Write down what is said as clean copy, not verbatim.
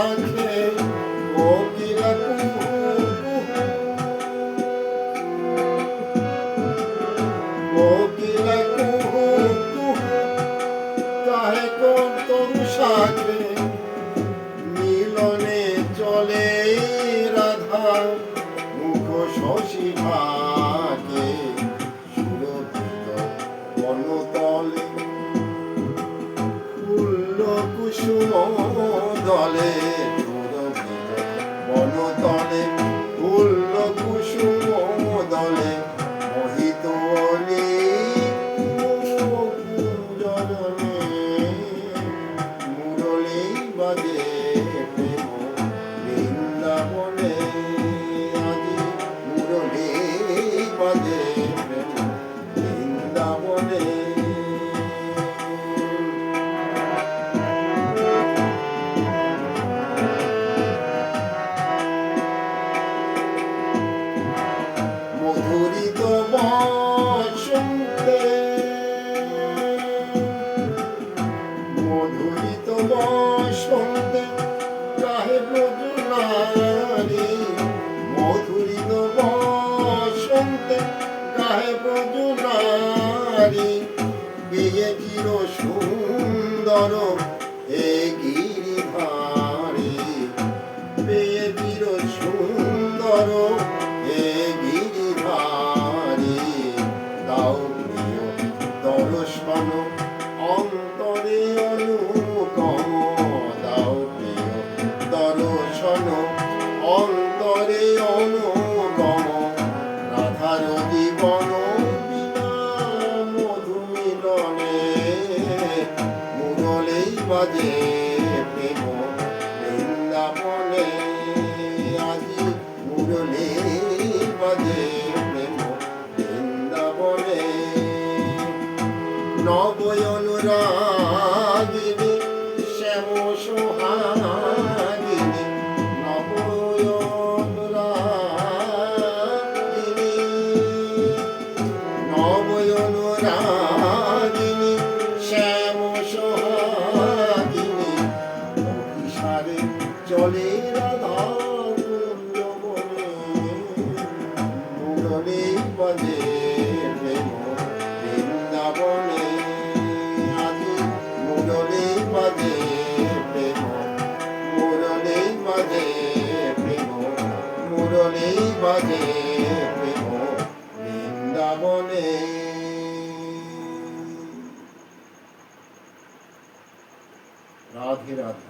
রাখে কোকিলা কোকিলা কুহু কুহু কাহে কোন তরু শাখে মিলনে চলে রাধা মুখ শশী ভাগে সুরভিত বনতলে ফুল্ল কুসুম দলে সুরভিত বনতলে ফুল্ল কুসুম দলে মোহিত কুঞ্জনে মুরলী বাজে প্রেম বৃন্দাবনে আজি মুরলী বাজে প্রেম বৃন্দাবনে মধুরিত বসন্তে মধুরিত বসন্তে কাহে ব্রজনারী মধুরিত বসন্তে কাহে ব্রজনারী বিয়ে চির সুন্দর এ গিরিধারী বিয়ে চির সুন্দর এ গিরিধারী দাও প্রিয় দর্শন অন্তরে অনুকম দাও প্রিয় দর্শন অন্তরে অনুগম রাধার জীবন বিনা মধু মিলনে মুরলী বাজে প্রেম বৃন্দাবনে আজি মুরলী বাজে প্রেম বৃন্দাবনে নবয়নুরাগিনী শ্যাম সোহাগিনী নবয়নুরাগিনী নবয়নুরাগিনী শ্যাম সোহাগিনী অভিসারে চলে রাধা কুঞ্জবনে মুরলী বাজে প্রেম বৃন্দাবনে আজি মুরলী বাজে প্রেম মুরলী বাজে প্রেম মুরলী বাজে প্রেম বৃন্দাবনে। রাধে রাধে।